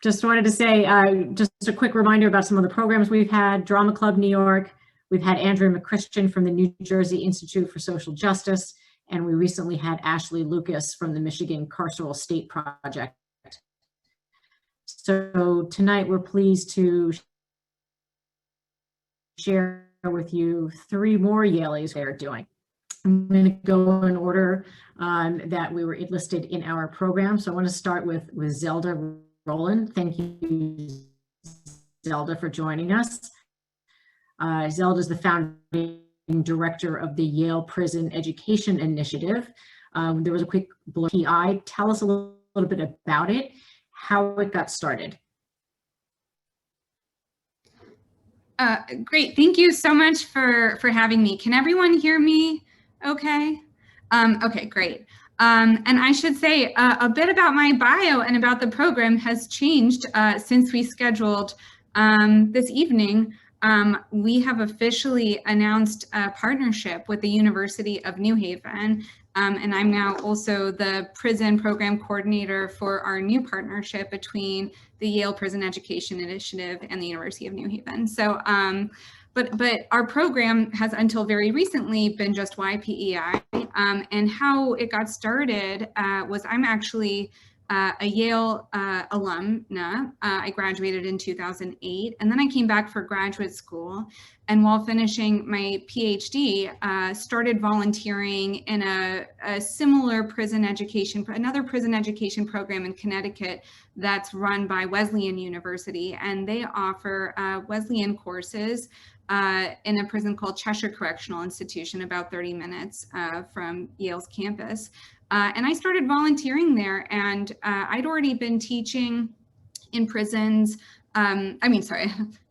Just wanted to say, just a quick reminder about some of the programs we've had. Drama Club New York, we've had Andrea McChristian from the New Jersey Institute for Social Justice, and we recently had Ashley Lucas from the Michigan Carceral State Project. So tonight we're pleased to share with you 3 more Yaleys they're doing. I'm going to go in order that we were listed in our program. So I want to start with Zelda Roland. Thank you, Zelda, for joining us. Zelda is the founding director of the Yale Prison Education Initiative. There was a quick YPEI. Tell us a little bit about it, how it got started. Great, thank you so much for having me. Can everyone hear me okay? Okay, great. And I should say a bit about my bio and about the program has changed since we scheduled this evening. We have officially announced a partnership with the University of New Haven, and I'm now also the prison program coordinator for our new partnership between the Yale Prison Education Initiative and the University of New Haven. So, but our program has until very recently been just YPEI, and how it got started was I'm actually a Yale alumna. I graduated in 2008, and then I came back for graduate school. And while finishing my PhD, started volunteering in a similar prison education, another prison education program in Connecticut that's run by Wesleyan University. And they offer Wesleyan courses in a prison called Cheshire Correctional Institution, about 30 minutes from Yale's campus. And I started volunteering there, and I'd already been teaching in prisons.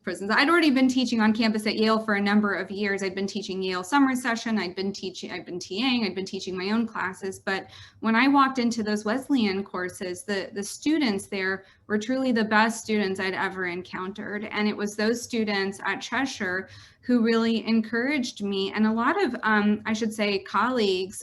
Prisons. I'd already been teaching on campus at Yale for a number of years. I'd been teaching Yale summer session. I'd been TAing, I'd been teaching my own classes. But when I walked into those Wesleyan courses, the students there were truly the best students I'd ever encountered. And it was those students at Cheshire who really encouraged me, and a lot of, I should say, colleagues,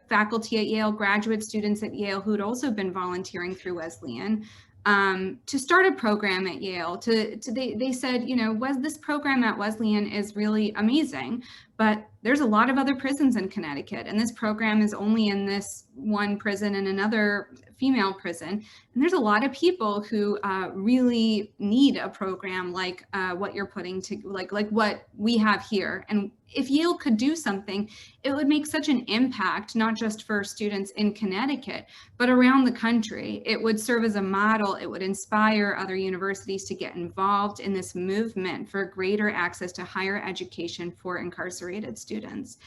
faculty at Yale, graduate students at Yale who'd also been volunteering through Wesleyan, to start a program at Yale. They said, you know, this program at Wesleyan is really amazing, but there's a lot of other prisons in Connecticut, and this program is only in this one prison and another female prison. And there's a lot of people who really need a program like what you're putting to, like what we have here. And if Yale could do something, it would make such an impact, not just for students in Connecticut, but around the country. It would serve as a model. It would inspire other universities to get involved in this movement for greater access to higher education for incarcerated students.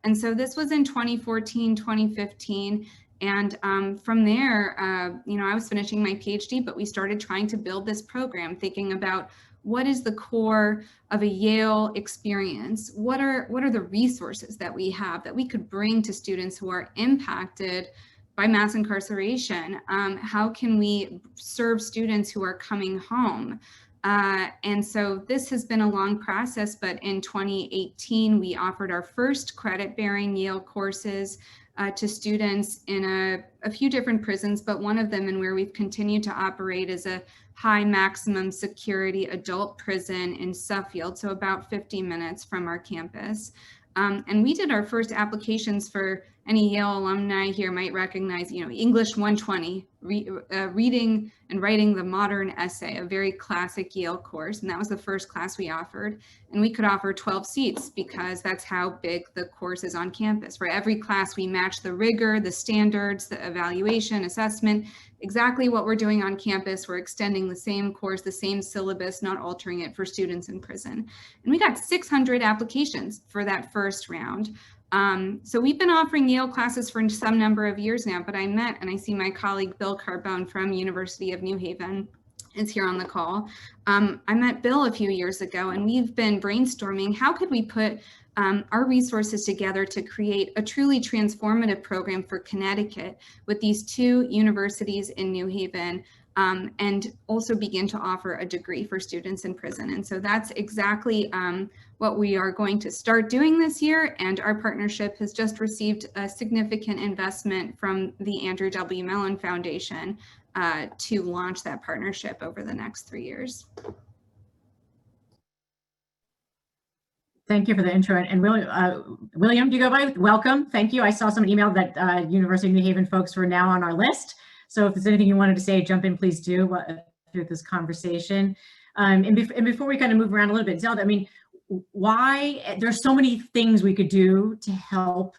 And so this was in 2014, 2015. And from there, you know, I was finishing my PhD, but we started trying to build this program, thinking about what is the core of a Yale experience? What are the resources that we have that we could bring to students who are impacted by mass incarceration? How can we serve students who are coming home? And so this has been a long process, but in 2018, we offered our first credit-bearing Yale courses to students in a few different prisons, but one of them, and where we've continued to operate, is a high maximum security adult prison in Suffield, so about 50 minutes from our campus. And we did our first applications for any Yale alumni here might recognize, you know, English 120, reading and writing the modern essay, a very classic Yale course. And that was the first class we offered. And we could offer 12 seats because that's how big the course is on campus. For every class, we match the rigor, the standards, the evaluation, assessment, exactly what we're doing on campus. We're extending the same course, the same syllabus, not altering it for students in prison. And we got 600 applications for that first round. So we've been offering Yale classes for some number of years now, but I met, and I see my colleague Bill Carbone from University of New Haven is here on the call. I met Bill a few years ago, and we've been brainstorming how could we put our resources together to create a truly transformative program for Connecticut with these 2 universities in New Haven, and also begin to offer a degree for students in prison. And so that's exactly what we are going to start doing this year. And our partnership has just received a significant investment from the Andrew W. Mellon Foundation to launch that partnership over the next 3 years. Thank you for the intro. And William, do you go by? Welcome. Thank you. I saw some email that University of New Haven folks were now on our list. So if there's anything you wanted to say, jump in, please do through this conversation. And before we kind of move around a little bit, Zelda, I mean, why, there's so many things we could do to help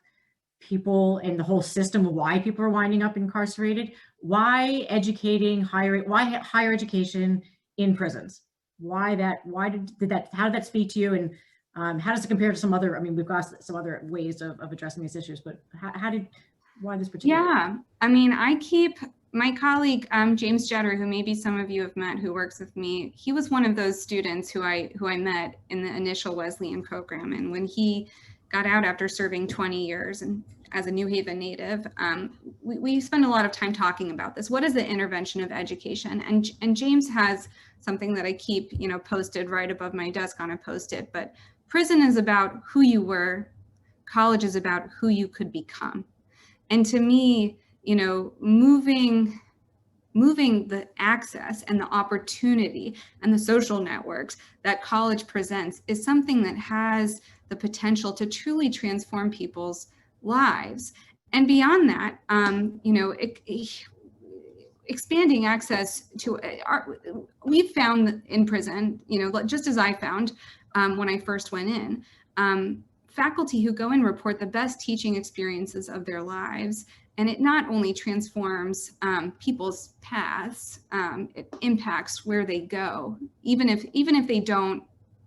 people and the whole system of why people are winding up incarcerated. Why educating why higher education in prisons? Why that, how did that speak to you? And how does it compare to some other, I mean, we've got some other ways of addressing these issues, but why this particular? Yeah, I mean, my colleague, James Jetter, who maybe some of you have met, who works with me, he was one of those students who I met in the initial Wesleyan program. And when he got out after serving 20 years and as a New Haven native, we spend a lot of time talking about this. What is the intervention of education? And James has something that I keep, posted right above my desk on a Post-it, but prison is about who you were, college is about who you could become. And to me, moving the access and the opportunity and the social networks that college presents is something that has the potential to truly transform people's lives. And beyond that, expanding access to we've found in prison, just as I found when I first went in, faculty who go and report the best teaching experiences of their lives. And it not only transforms people's paths, it impacts where they go. Even if they don't,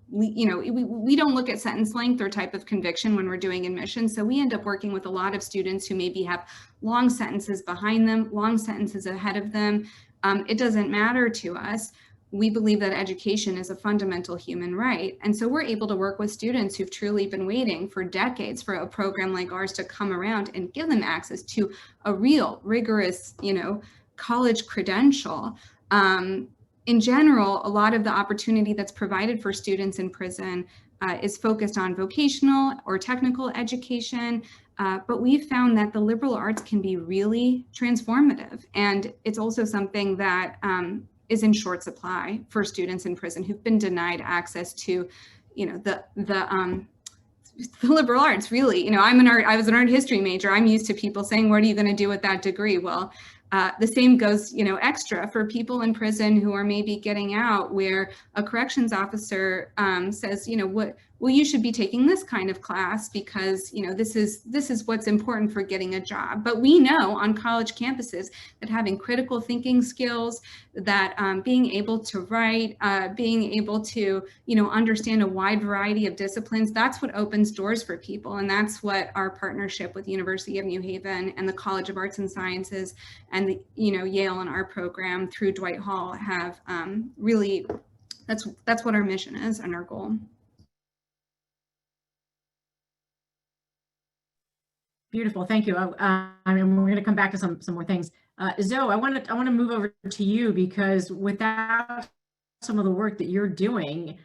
we don't look at sentence length or type of conviction when we're doing admission. So we end up working with a lot of students who maybe have long sentences behind them, long sentences ahead of them. It doesn't matter to us. We believe that education is a fundamental human right. And so we're able to work with students who've truly been waiting for decades for a program like ours to come around and give them access to a real rigorous, college credential. In general, a lot of the opportunity that's provided for students in prison is focused on vocational or technical education. But we've found that the liberal arts can be really transformative. And it's also something that is in short supply for students in prison who've been denied access to, the liberal arts. Really, I was an art history major. I'm used to people saying, "What are you going to do with that degree?" Well, the same goes, extra for people in prison who are maybe getting out, where a corrections officer says, well, you should be taking this kind of class because, this is what's important for getting a job. But we know on college campuses that having critical thinking skills, that being able to write, being able to, understand a wide variety of disciplines, that's what opens doors for people. And that's what our partnership with University of New Haven and the College of Arts and Sciences and the, Yale and our program through Dwight Hall have really, that's what our mission is and our goal. Beautiful, thank you. I mean, we're going to come back to some more things. Zoe, I want to move over to you, because without some of the work that you're doing,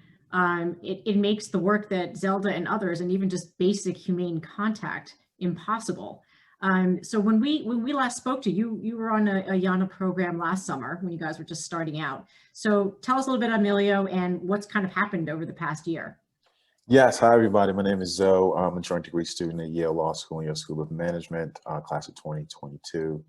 it makes the work that Zelda and others, and even just basic humane contact, impossible. So when we last spoke to you, you were on a YANA program last summer when you guys were just starting out. So tell us a little bit, Ameelio, and what's kind of happened over the past year. Yes, hi everybody. My name is Zoe. I'm a joint degree student at Yale Law School and Yale School of Management, class of 2022.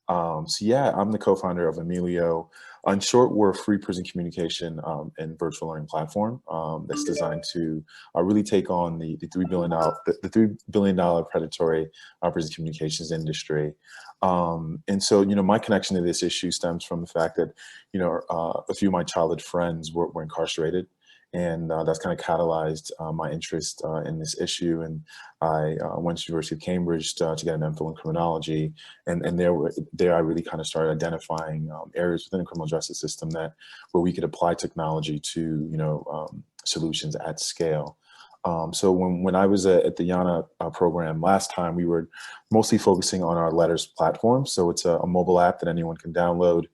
So yeah, I'm the co-founder of Ameelio. In short, we're a free prison communication and virtual learning platform that's designed to really take on the $3 billion predatory prison communications industry. And so, my connection to this issue stems from the fact that, a few of my childhood friends were incarcerated. And that's kind of catalyzed my interest in this issue. And I went to the University of Cambridge to get an MPhil in criminology. And there I really kind of started identifying areas within the criminal justice system where we could apply technology to, solutions at scale. So when I was at the YANA program last time, we were mostly focusing on our letters platform. So it's a mobile app that anyone can download,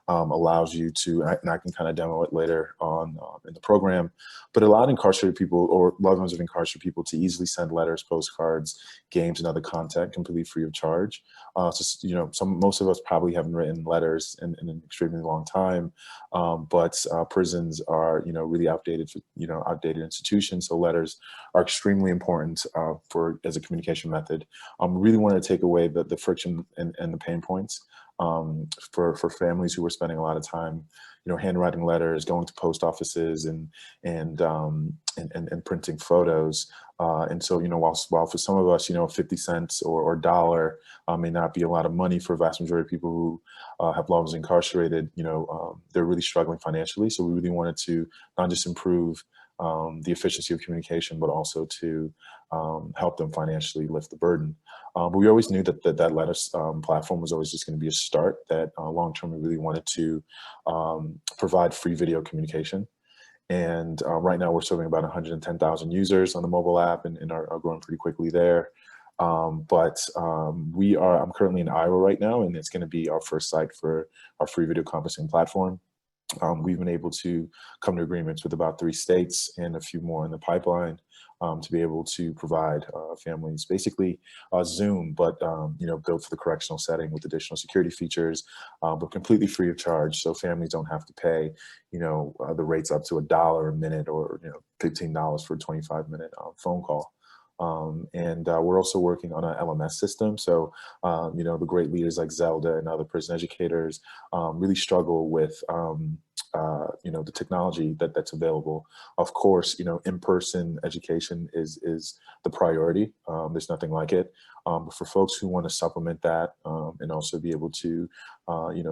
allows you to, and I can kind of demo it later on in the program, but allowed incarcerated people or loved ones of incarcerated people to easily send letters, postcards, games, and other content completely free of charge. So, most of us probably haven't written letters in an extremely long time, but prisons are, really outdated, outdated institutions. So letters are extremely important as a communication method. Really wanted to take away the friction and the pain points for families who were spending a lot of time, handwriting letters, going to post offices, and printing photos. And so, while for some of us, 50 cents or a dollar may not be a lot of money for a vast majority of people who have loved ones incarcerated, they're really struggling financially. So we really wanted to not just improve the efficiency of communication, but also to help them financially lift the burden. But we always knew that that letters platform was always just going to be a start, that long term we really wanted to provide free video communication. And right now we're serving about 110,000 users on the mobile app and are growing pretty quickly there. I'm currently in Iowa right now, and it's going to be our first site for our free video conferencing platform. We've been able to come to agreements with about 3 states and a few more in the pipeline to be able to provide families basically Zoom, but built for the correctional setting with additional security features, but completely free of charge. So families don't have to pay, the rates up to $1 a minute or $15 for a 25-minute phone call. We're also working on an LMS system. So, the great leaders like Zelda and other prison educators really struggle with, the technology that's available. Of course, in-person education is the priority. There's nothing like it. But for folks who want to supplement that and also be able to,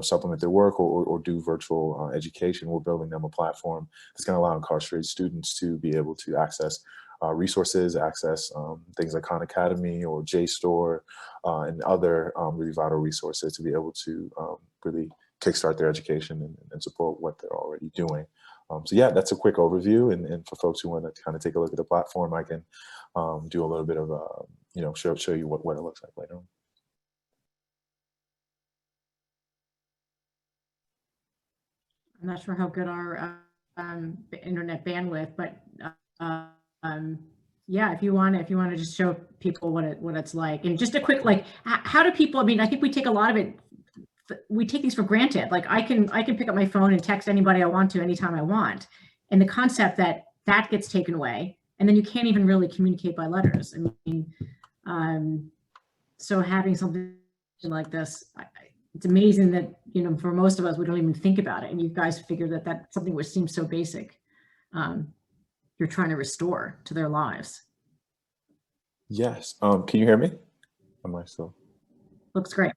supplement their work or do virtual education, we're building them a platform that's going to allow incarcerated students to be able to access resources, access things like Khan Academy or JSTOR and other really vital resources to be able to really kickstart their education and support what they're already doing. So yeah, that's a quick overview. And for folks who want to kind of take a look at the platform, I can do a little bit of, show you what it looks like later on. I'm not sure how good our internet bandwidth, but yeah, if you want to just show people what it's like, and just a quick, how do people, I think we take a lot of it, we take things for granted. Like I can pick up my phone and text anybody I want to anytime I want. And the concept that gets taken away, and then you can't even really communicate by letters. So having something like this, it's amazing that, for most of us, we don't even think about it. And you guys figure that that's something which seems so basic. You're trying to restore to their lives. Yes. Can you hear me? Am I still? Looks great.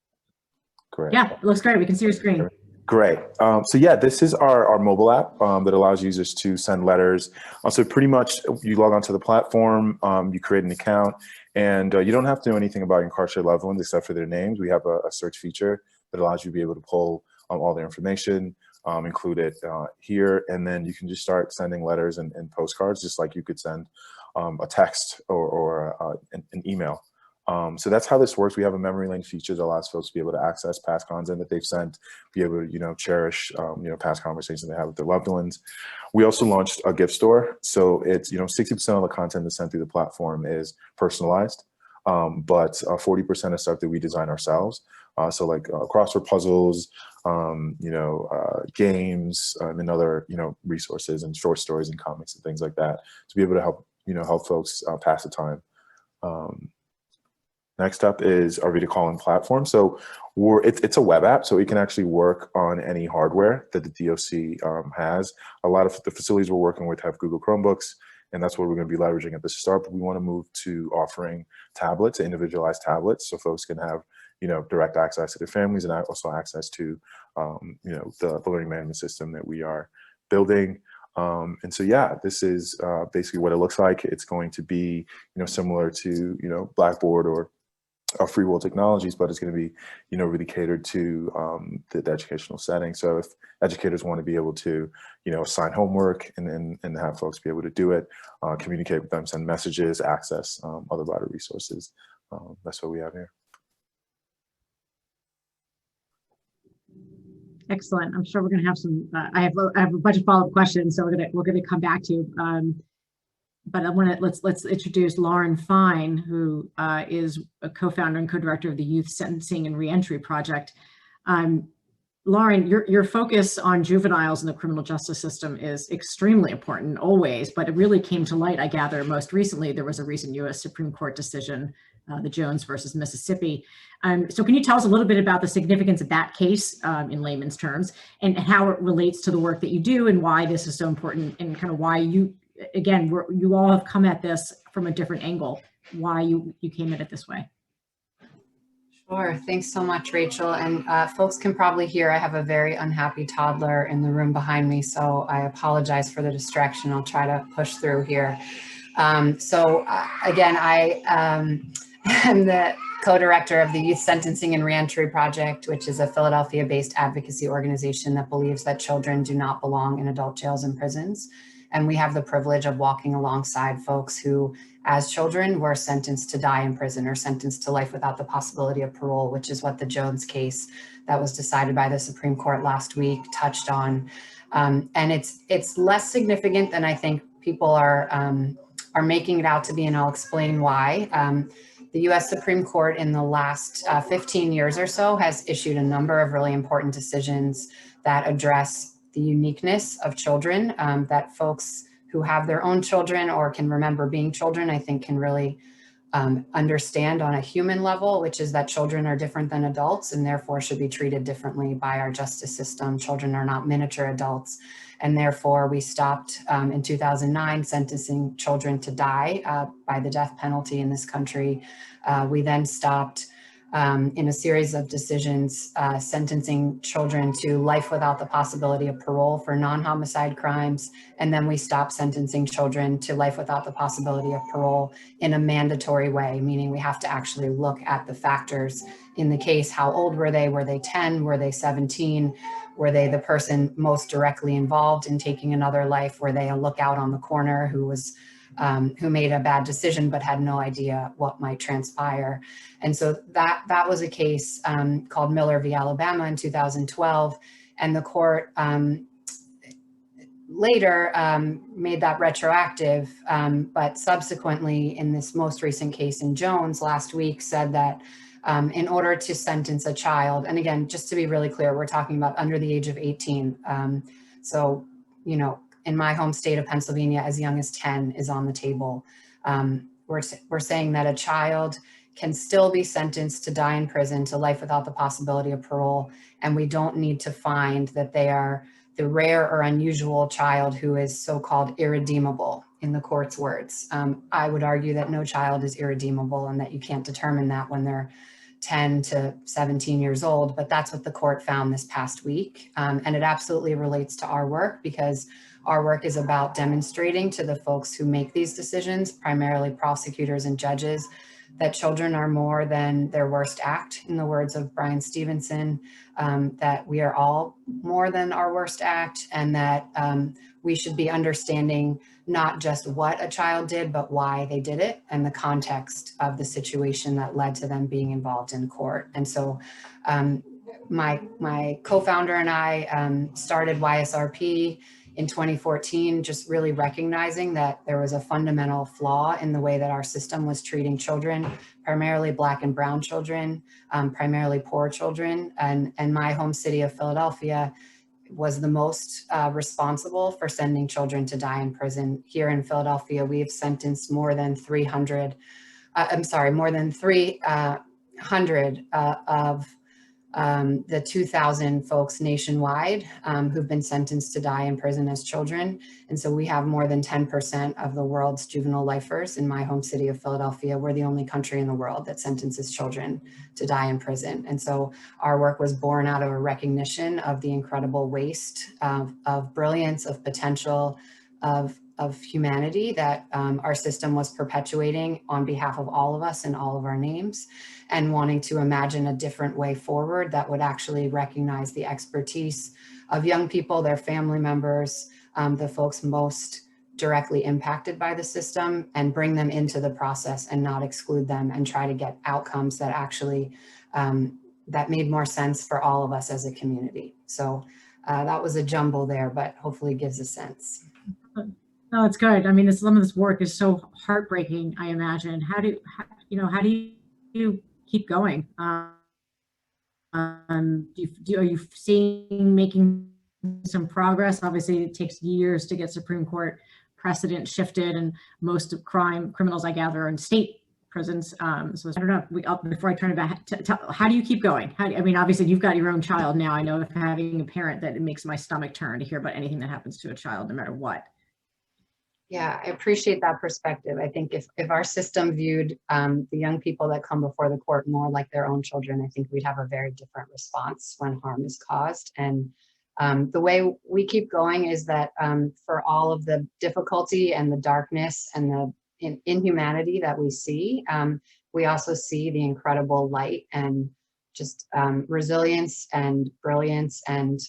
Great. Yeah, it looks great. We can see your screen. Great. So yeah, this is our mobile app that allows users to send letters. So pretty much you log onto the platform, you create an account, and you don't have to know anything about incarcerated loved ones except for their names. We have a search feature that allows you to be able to pull all their information, include it here, and then you can just start sending letters and postcards, just like you could send a text or an email. So that's how this works. We have a memory lane feature that allows folks to be able to access past content that they've sent, be able to, cherish, past conversations they have with their loved ones. We also launched a gift store. So it's, 60% of the content that's sent through the platform is personalized, but 40% is stuff that we design ourselves. So like crossword puzzles, games, and other, resources and short stories and comics and things like that to be able to help, help folks pass the time. Next up is our video calling platform. So it's a web app, so it can actually work on any hardware that the DOC has. A lot of the facilities we're working with have Google Chromebooks, and that's what we're going to be leveraging at the start. But we want to move to offering tablets, individualized tablets, so folks can have direct access to their families and also access to the learning management system that we are building. And so, yeah, this is basically what it looks like. It's going to be, similar to, Blackboard or free will technologies, but it's going to be, really catered to the educational setting. So if educators want to be able to, assign homework and have folks be able to do it, communicate with them, send messages, access other library resources, that's what we have here. Excellent. I'm sure we're going to have some. I have a bunch of follow-up questions, so we're gonna come back to you. But I want to let's introduce Lauren Fine, who is a co-founder and co-director of the Youth Sentencing and Reentry Project. Lauren, your focus on juveniles in the criminal justice system is extremely important always, but it really came to light, I gather, most recently. There was a recent U.S. Supreme Court decision, the Jones versus Mississippi. So can you tell us a little bit about the significance of that case in layman's terms, and how it relates to the work that you do, and why this is so important, and kind of why you, again, you all have come at this from a different angle, why you came at it this way? Sure. Thanks so much, Rachel. And folks can probably hear I have a very unhappy toddler in the room behind me, so I apologize for the distraction. I'll try to push through here. Again, I am the co-director of the Youth Sentencing and Reentry Project, which is a Philadelphia-based advocacy organization that believes that children do not belong in adult jails and prisons. And we have the privilege of walking alongside folks who, as children, were sentenced to die in prison or sentenced to life without the possibility of parole, which is what the Jones case that was decided by the Supreme Court last week touched on. And it's less significant than I think people are making it out to be, and I'll explain why. The US Supreme Court in the last 15 years or so has issued a number of really important decisions that address the uniqueness of children, that folks who have their own children or can remember being children, I think can really understand on a human level, which is that children are different than adults and therefore should be treated differently by our justice system. Children are not miniature adults. And therefore we stopped in 2009 sentencing children to die by the death penalty in this country. We then stopped in a series of decisions sentencing children to life without the possibility of parole for non-homicide crimes. And then we stopped sentencing children to life without the possibility of parole in a mandatory way, meaning we have to actually look at the factors in the case. How old were they? Were they 10? Were they 17? Were they the person most directly involved in taking another life? Were they a lookout on the corner who made a bad decision but had no idea what might transpire? And so that was a case called Miller v. Alabama in 2012, and the court later made that retroactive, but subsequently in this most recent case in Jones last week said that in order to sentence a child, and again, just to be really clear, we're talking about under the age of 18. So, in my home state of Pennsylvania, as young as 10 is on the table. We're saying that a child can still be sentenced to die in prison to life without the possibility of parole, and we don't need to find that they are the rare or unusual child who is so-called irredeemable, in the court's words. I would argue that no child is irredeemable and that you can't determine that when they're 10 to 17 years old, but that's what the court found this past week. And it absolutely relates to our work, because our work is about demonstrating to the folks who make these decisions, primarily prosecutors and judges, that children are more than their worst act, in the words of Brian Stevenson, that we are all more than our worst act, and that we should be understanding not just what a child did, but why they did it and the context of the situation that led to them being involved in court. And so my co-founder and I started YSRP in 2014, just really recognizing that there was a fundamental flaw in the way that our system was treating children, primarily Black and brown children, primarily poor children. And my home city of Philadelphia was the most responsible for sending children to die in prison. Here in Philadelphia, we've sentenced more than 300 of the 2,000 folks nationwide who've been sentenced to die in prison as children. And so we have more than 10% of the world's juvenile lifers in my home city of Philadelphia. We're the only country in the world that sentences children to die in prison. And so our work was born out of a recognition of the incredible waste of brilliance, of potential, of of humanity that our system was perpetuating on behalf of all of us in all of our names, and wanting to imagine a different way forward that would actually recognize the expertise of young people, their family members, the folks most directly impacted by the system, and bring them into the process and not exclude them, and try to get outcomes that actually that made more sense for all of us as a community. So that was a jumble there, but hopefully gives a sense. No, it's good. I mean, some of this work is so heartbreaking, I imagine. How do you keep going? Are you making some progress? Obviously, it takes years to get Supreme Court precedent shifted, and most of criminals, I gather, are in state prisons. So I don't know. Before I turn it back, how do you keep going? I mean, obviously, you've got your own child now. I know, if having a parent, that it makes my stomach turn to hear about anything that happens to a child, no matter what. Yeah, I appreciate that perspective. I think if our system viewed the young people that come before the court more like their own children, I think we'd have a very different response when harm is caused. And the way we keep going is that for all of the difficulty and the darkness and the inhumanity that we see, we also see the incredible light and just resilience and brilliance, and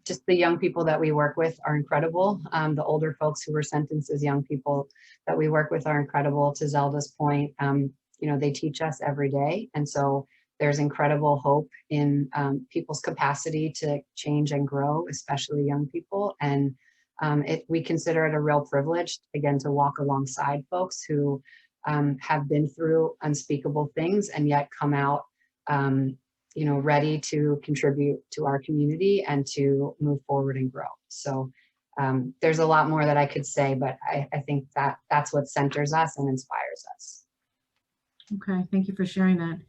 just the young people that we work with are incredible. The older folks who were sentenced as young people that we work with are incredible. To Zelda's point, they teach us every day. And so there's incredible hope in people's capacity to change and grow, especially young people. And we consider it a real privilege, again, to walk alongside folks who have been through unspeakable things and yet come out ready to contribute to our community and to move forward and grow. So there's a lot more that I could say, but I think that's what centers us and inspires us. Okay, thank you for sharing that.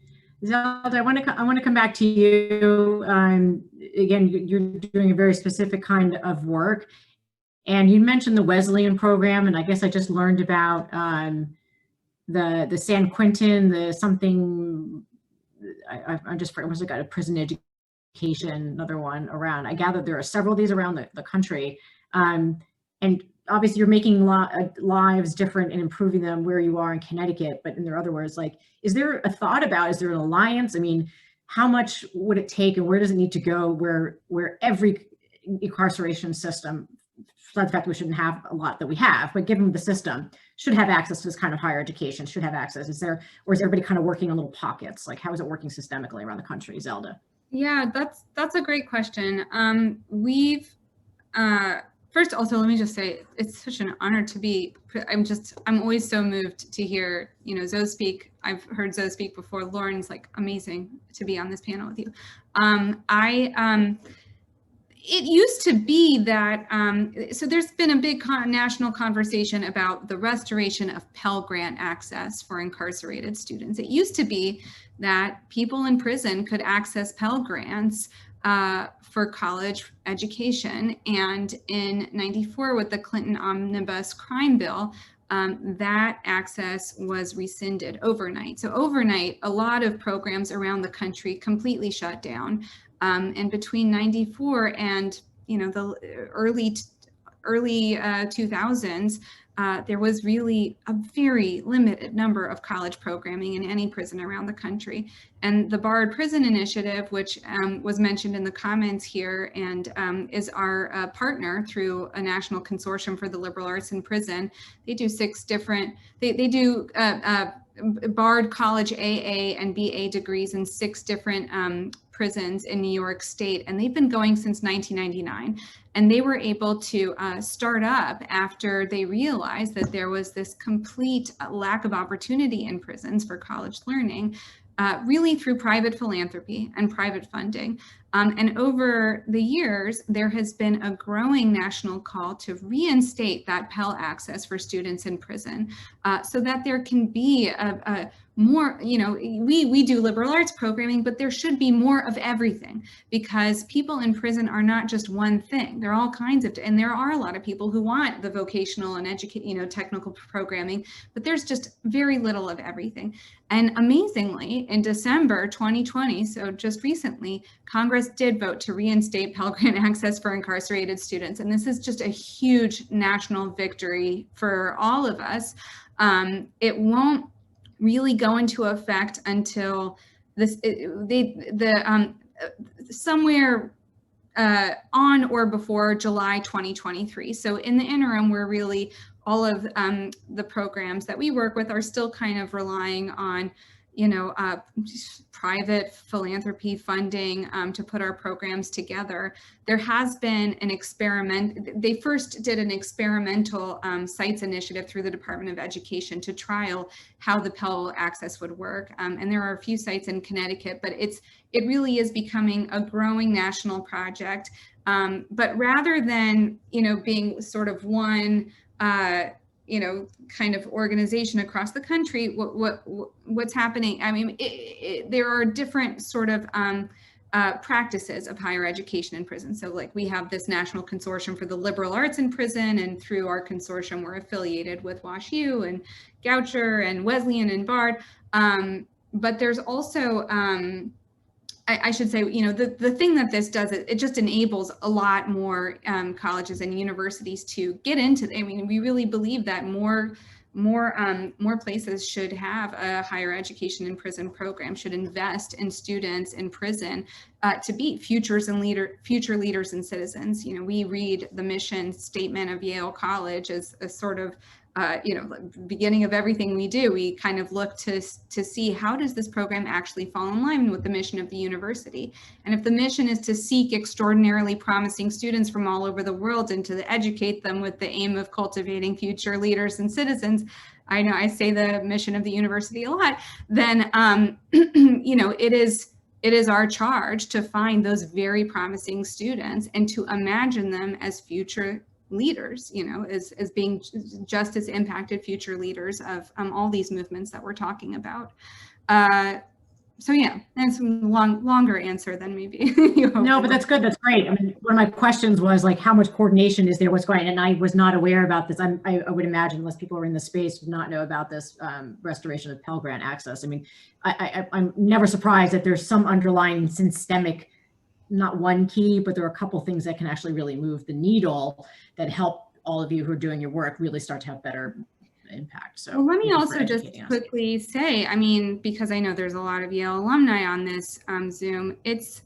Zelda, I want to come back to you. Again, you're doing a very specific kind of work, and you mentioned the Wesleyan program, and I guess I just learned about the San Quentin, the something. I just forgot, was it got a prison education, another one around. I gather there are several of these around the country, and obviously you're making lives different and improving them where you are in Connecticut. But in other words, like, is there a thought about, is there an alliance? I mean, how much would it take, and where does it need to go where every incarceration system, for the fact that we shouldn't have a lot that we have, but given the system, should have access to this kind of higher education, should have access? Or is everybody kind of working in little pockets? Like, how is it working systemically around the country, Zelda? Yeah, that's a great question. First, also, let me just say, it's such an honor to be, I'm always so moved to hear, Zoe speak. I've heard Zoe speak before. Lauren's like amazing to be on this panel with you. It used to be that, so there's been a big national conversation about the restoration of Pell Grant access for incarcerated students. It used to be that people in prison could access Pell Grants for college education. And in '94, with the Clinton Omnibus Crime Bill, that access was rescinded overnight. So overnight, a lot of programs around the country completely shut down. And between '94 and the early 2000s, there was really a very limited number of college programming in any prison around the country. And the Barred Prison Initiative, which was mentioned in the comments here, and is our partner through a national consortium for the liberal arts in prison. They do 6 different, they do barred college AA and BA degrees in 6 different prisons in New York State, and they've been going since 1999. And they were able to start up after they realized that there was this complete lack of opportunity in prisons for college learning, really through private philanthropy and private funding. And over the years, there has been a growing national call to reinstate that Pell access for students in prison, so that there can be a more, we do liberal arts programming, but there should be more of everything, because people in prison are not just one thing. There are all kinds of, and there are a lot of people who want the vocational and technical programming, but there's just very little of everything. And amazingly, in December 2020, so just recently, Congress Congress did vote to reinstate Pell Grant access for incarcerated students. And this is just a huge national victory for all of us. It won't really go into effect until somewhere on or before July 2023. So in the interim, we're really, all of the programs that we work with are still kind of relying on, private philanthropy funding to put our programs together. There has been an experiment. They first did an experimental sites initiative through the Department of Education to trial how the Pell access would work. And there are a few sites in Connecticut, but it really is becoming a growing national project. But rather than, being sort of one, kind of organization across the country, what's happening? I mean, there are different sort of practices of higher education in prison. So like we have this national consortium for the liberal arts in prison, and through our consortium, we're affiliated with WashU and Goucher and Wesleyan and Bard. But there's also, I should say, the thing that this does, it just enables a lot more colleges and universities to get into. I mean, we really believe that more places should have a higher education in prison program, should invest in students in prison to be future leaders and citizens. We read the mission statement of Yale College as a sort of beginning of everything we do. We kind of look to see how does this program actually fall in line with the mission of the university. And if the mission is to seek extraordinarily promising students from all over the world and to educate them with the aim of cultivating future leaders and citizens, I know I say the mission of the university a lot, then it is our charge to find those very promising students and to imagine them as future leaders, as being just as impacted future leaders of all these movements that we're talking about. So yeah, that's a longer answer than maybe you hope. No, but that's good. That's great. I mean, one of my questions was like, how much coordination is there? What's going on? And I was not aware about this. I would imagine unless people are in the space would not know about this restoration of Pell Grant access. I mean, I'm never surprised that there's some underlying systemic, not one key, but there are a couple things that can actually really move the needle that help all of you who are doing your work really start to have better impact. So well, let me also just quickly say, I mean, because I know there's a lot of Yale alumni on this Zoom, it's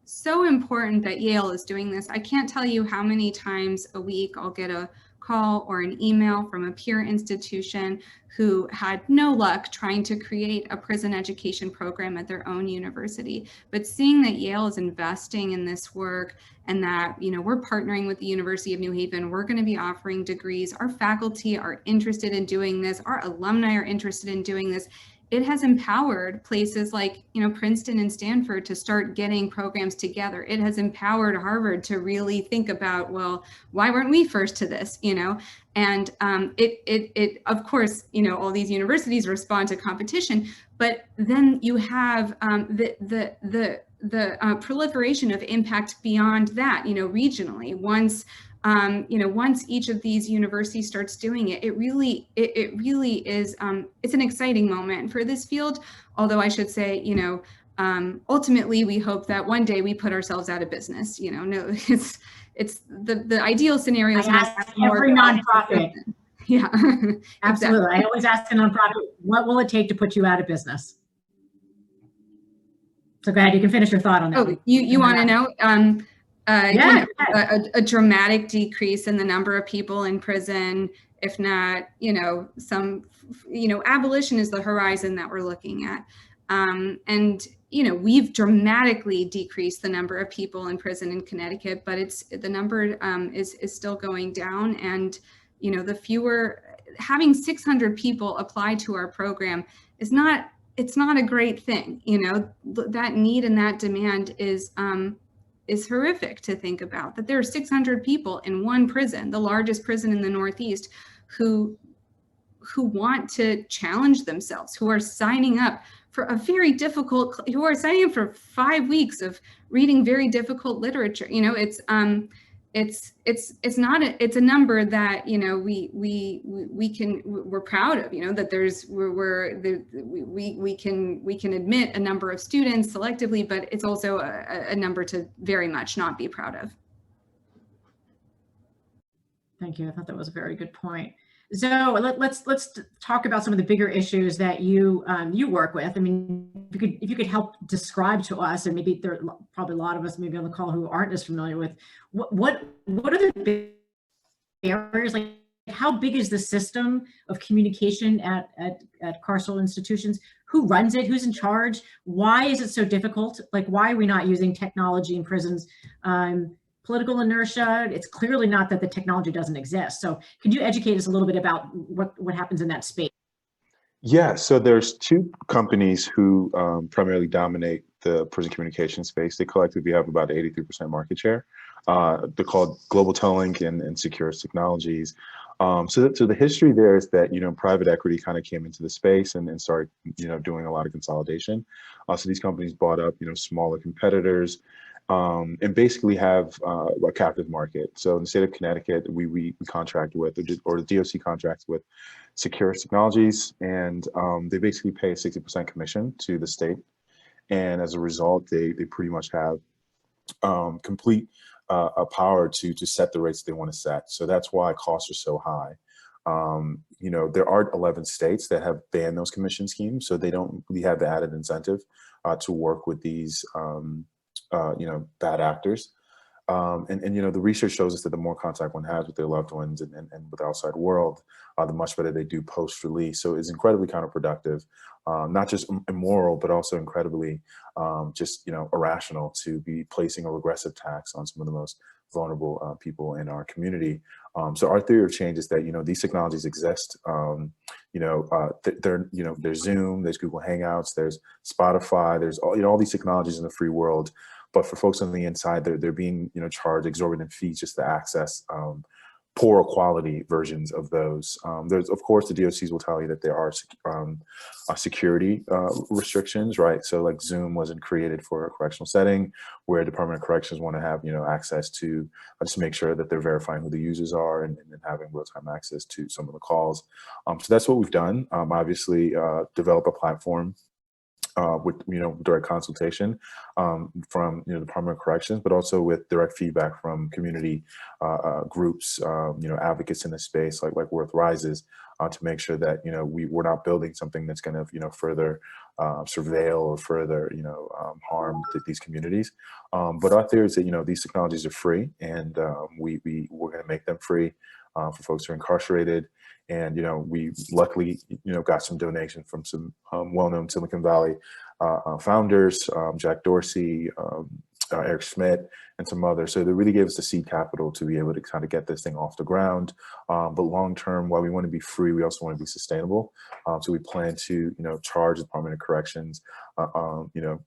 so important that Yale is doing this. I can't tell you how many times a week I'll get a call or an email from a peer institution who had no luck trying to create a prison education program at their own university. But seeing that Yale is investing in this work and that, we're partnering with the University of New Haven, we're going to be offering degrees, our faculty are interested in doing this, our alumni are interested in doing this. It has empowered places like, Princeton and Stanford to start getting programs together. It has empowered Harvard to really think about, well, why weren't we first to this, And it of course, all these universities respond to competition, but then you have the proliferation of impact beyond that, regionally. Once each of these universities starts doing it, it really is, it's an exciting moment for this field. Although I should say, ultimately we hope that one day we put ourselves out of business. No, it's the ideal scenario. Is every nonprofit. Yeah, absolutely. exactly. I always ask a nonprofit, what will it take to put you out of business? So go ahead, you can finish your thought on that. Oh, you want to know? A dramatic decrease in the number of people in prison, if not, abolition is the horizon that we're looking at. And we've dramatically decreased the number of people in prison in Connecticut, but the number is still going down. And, having 600 people apply to our program it's not a great thing. That need and that demand is horrific to think about, that there are 600 people in one prison, the largest prison in the Northeast, who want to challenge themselves, who are signing up for who are signing up for 5 weeks of reading very difficult literature. it's not it's a number that, you know, we're proud of, you know, that we can admit a number of students selectively, but it's also a number to very much not be proud of. Thank you. I thought that was a very good point. So let's talk about some of the bigger issues that you work with. I mean, if you could help describe to us, and maybe there are probably a lot of us maybe on the call who aren't as familiar with what are the big barriers? Like, how big is the system of communication at carceral institutions? Who runs it? Who's in charge? Why is it so difficult? Like, why are we not using technology in prisons? Political inertia. It's clearly not that the technology doesn't exist. So could you educate us a little bit about what happens in that space? Yeah, so there's two companies who primarily dominate the prison communication space. They collectively have about 83% market share. They're called Global Tolling and Securus Technologies. So the history there is that, you know, private equity kind of came into the space and started, you know, doing a lot of consolidation. So these companies bought up, you know, smaller competitors, and basically have a captive market. So in the state of Connecticut, we contract with, or the DOC contracts with Securus Technologies, and they basically pay a 60% commission to the state. And as a result, they pretty much have complete power to set the rates they want to set. So that's why costs are so high. You know, there are 11 states that have banned those commission schemes, so they don't really have the added incentive to work with these you know, bad actors. And you know, the research shows us that the more contact one has with their loved ones and with the outside world, the much better they do post-release. So it's incredibly counterproductive, not just immoral, but also incredibly just, you know, irrational to be placing a regressive tax on some of the most vulnerable people in our community. So our theory of change is that, you know, these technologies exist. You know, there's Zoom, there's Google Hangouts, there's Spotify, there's all, you know, all these technologies in the free world. But for folks on the inside, they're being, you know, charged exorbitant fees just to access poorer quality versions of those. There's, of course, the DOCs will tell you that there are security restrictions, right? So like Zoom wasn't created for a correctional setting, where Department of Corrections want to have, you know, access to just make sure that they're verifying who the users are and having real-time access to some of the calls. So that's what we've done. Obviously, develop a platform with, you know, direct consultation from, you know, the Department of Corrections, but also with direct feedback from community groups, you know, advocates in the space like Worth Rises, to make sure that, you know, we're not building something that's going to, you know, further surveil or further, you know, harm these communities. But our theory is that, you know, these technologies are free, and we're going to make them free for folks who are incarcerated. And, you know, we luckily, you know, got some donation from some well-known Silicon Valley founders, Jack Dorsey, Eric Schmidt, and some others. So they really gave us the seed capital to be able to kind of get this thing off the ground. But long-term, while we want to be free, we also want to be sustainable. So we plan to, you know, charge the Department of Corrections, you know,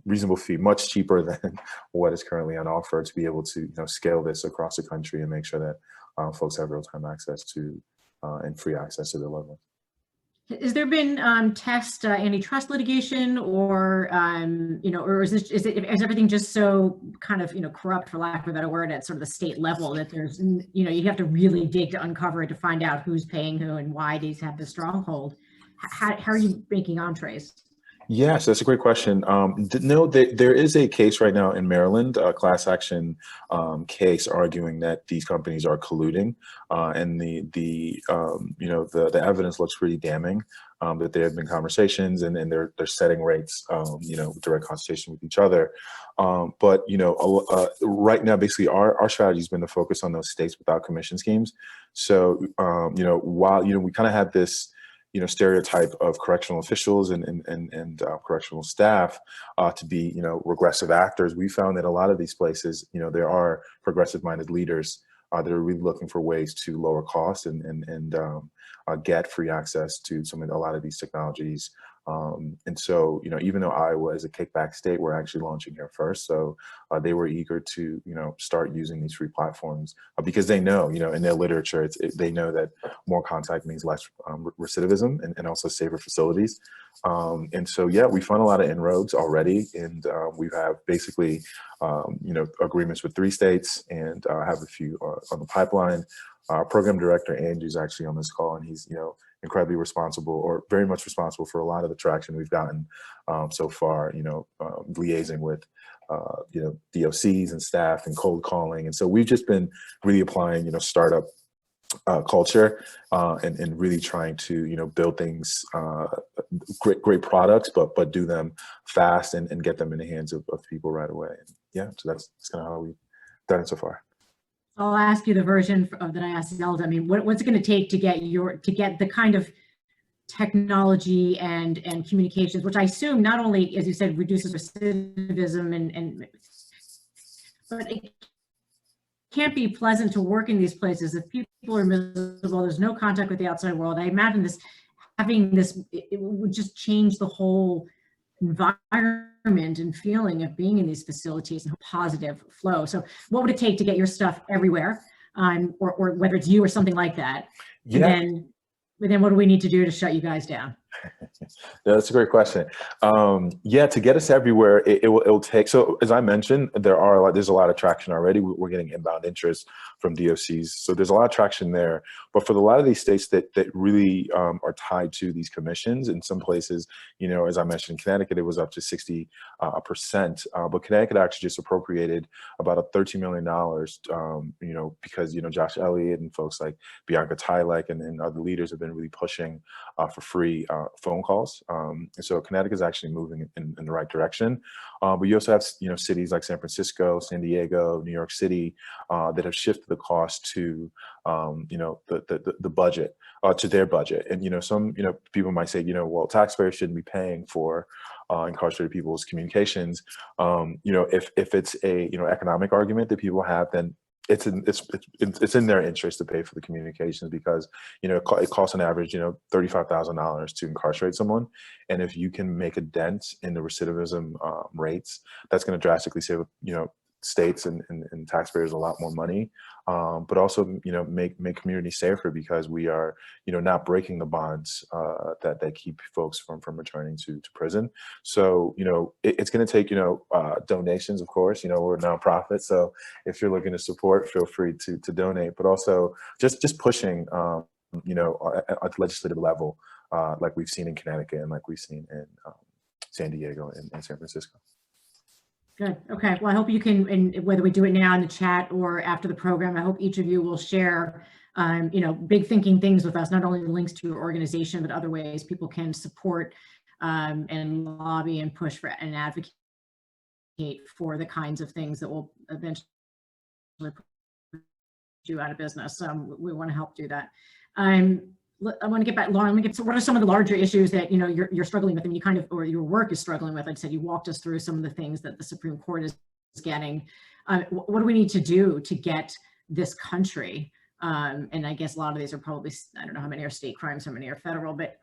reasonable fee, much cheaper than what is currently on offer, to be able to, you know, scale this across the country and make sure that folks have real-time access to and free access to their loved ones. Has there been antitrust litigation, or you know, or is everything just so kind of, you know, corrupt, for lack of a better word, at sort of the state level, that there's, you know, you have to really dig to uncover it to find out who's paying who and why these have the stronghold? How are you making entrees? Yes, that's a great question. No, there is a case right now in Maryland, a class action case arguing that these companies are colluding, and the you know, the evidence looks pretty damning, that there have been conversations and they're setting rates, you know, direct consultation with each other. But you know, right now, basically, our strategy has been to focus on those states without commission schemes. So you know, while, you know, we kind of had this, you know, stereotype of correctional officials and correctional staff to be, you know, regressive actors, we found that a lot of these places, you know, there are progressive-minded leaders that are really looking for ways to lower costs and get free access to a lot of these technologies And so, you know, even though Iowa is a kickback state, we're actually launching here first. So they were eager to, you know, start using these free platforms because they know, you know, in their literature, they know that more contact means less recidivism and also safer facilities. And so, yeah, we found a lot of inroads already, and we have basically, you know, agreements with 3 states and have a few on the pipeline. Our program director, Andrew's actually on this call, and he's, you know, incredibly responsible, or very much responsible, for a lot of the traction we've gotten so far, you know, liaising with, you know, DOCs and staff and cold calling. And so we've just been really applying, you know, startup culture and really trying to, you know, build things, great products, but do them fast and get them in the hands of people right away. And yeah, so that's kind of how we've done it so far. I'll ask you the version that I asked Zelda. I mean, what's it going to take to get the kind of technology and communications, which I assume not only, as you said, reduces recidivism but it can't be pleasant to work in these places if people are miserable. There's no contact with the outside world. I imagine having this, it would just change the whole environment and feeling of being in these facilities and a positive flow. So what would it take to get your stuff everywhere, or whether it's you or something like that? Yeah. And then what do we need to do to shut you guys down? Yeah, that's a great question. Yeah, to get us everywhere, it'll take. So as I mentioned, there's a lot of traction already. We're getting inbound interest from DOCs, so there's a lot of traction there. But for a lot of these states that really are tied to these commissions, in some places, you know, as I mentioned, in Connecticut, it was up to 60%. But Connecticut actually just appropriated about $13 million, you know, because, you know, Josh Elliott and folks like Bianca Tylek and other leaders have been really pushing for free phone calls. And so Connecticut is actually moving in the right direction. But you also have, you know, cities like San Francisco, San Diego, New York City that have shifted the cost to, you know, the budget, to their budget. And, you know, some, you know, people might say, you know, well, taxpayers shouldn't be paying for incarcerated people's communications. You know, if it's a, you know, economic argument that people have, then it's in their interest to pay for the communications, because, you know, it costs on average, you know, $35,000 to incarcerate someone. And if you can make a dent in the recidivism rates, that's going to drastically save, you know, states and taxpayers a lot more money, but also, you know, make communities safer, because we are, you know, not breaking the bonds that keep folks from returning to prison. So, you know, it's going to take, you know, donations, of course. You know, we're a nonprofit, so if you're looking to support, feel free to donate, but also just pushing, you know, at the legislative level, like we've seen in Connecticut and like we've seen in San Diego and San Francisco. Good. Okay. Well, I hope you can, and whether we do it now in the chat or after the program, I hope each of you will share, you know, big thinking things with us, not only the links to your organization, but other ways people can support and lobby and push for and advocate for the kinds of things that will eventually put you out of business. We want to help do that. I want to get back, Lauren. So what are some of the larger issues that, you know, you're struggling with, and you kind of, or your work is struggling with? I said you walked us through some of the things that the Supreme Court is getting. What do we need to do to get this country? And I guess a lot of these are probably, I don't know how many are state crimes, how many are federal, but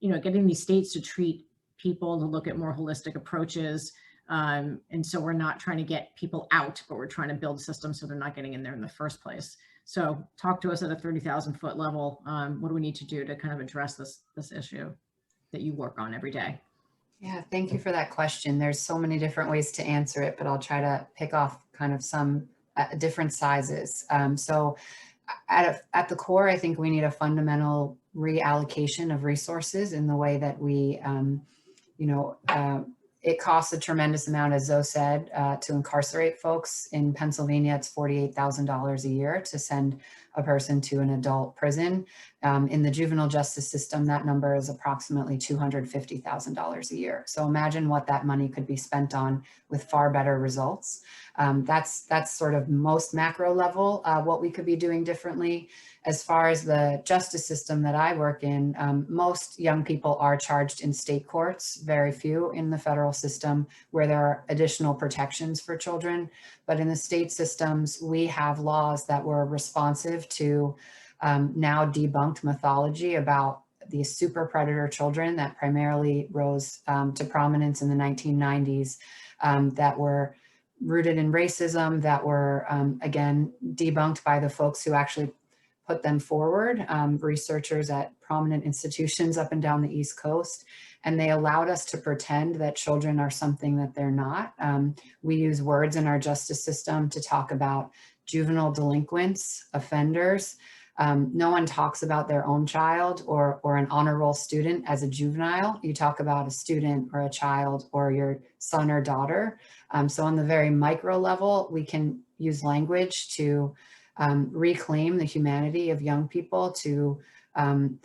you know, getting these states to treat people, to look at more holistic approaches. And so we're not trying to get people out, but we're trying to build a system so they're not getting in there in the first place. So talk to us at a 30,000 foot level. What do we need to do to kind of address this issue that you work on every day? Yeah, thank you for that question. There's so many different ways to answer it, but I'll try to pick off kind of some different sizes. So at the core, I think we need a fundamental reallocation of resources in the way that we, you know, it costs a tremendous amount, as Zoe said, to incarcerate folks. In Pennsylvania, it's $48,000 a year to send a person to an adult prison. In the juvenile justice system, that number is approximately $250,000 a year. So imagine what that money could be spent on with far better results. That's sort of most macro level, what we could be doing differently. As far as the justice system that I work in, most young people are charged in state courts, very few in the federal system where there are additional protections for children. But in the state systems, we have laws that were responsive to now debunked mythology about the super predator children that primarily rose to prominence in the 1990s, that were rooted in racism, that were, again, debunked by the folks who actually put them forward, researchers at prominent institutions up and down the East Coast. And they allowed us to pretend that children are something that they're not. We use words in our justice system to talk about juvenile delinquents, offenders. No one talks about their own child or an honor roll student as a juvenile. You talk about a student or a child or your son or daughter. So on the very micro level, we can use language to reclaim the humanity of young people, to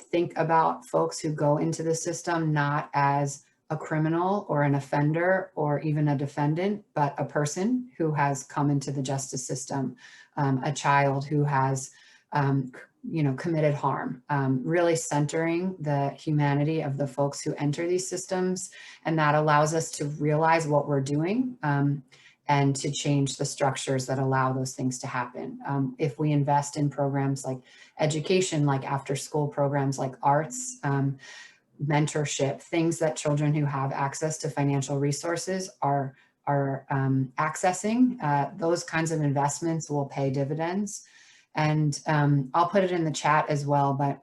think about folks who go into the system not as a criminal or an offender or even a defendant, but a person who has come into the justice system, a child who has committed harm, really centering the humanity of the folks who enter these systems. And that allows us to realize what we're doing and to change the structures that allow those things to happen. If we invest in programs like education, like after school programs, like arts, mentorship, things that children who have access to financial resources are accessing, those kinds of investments will pay dividends. And I'll put it in the chat as well, but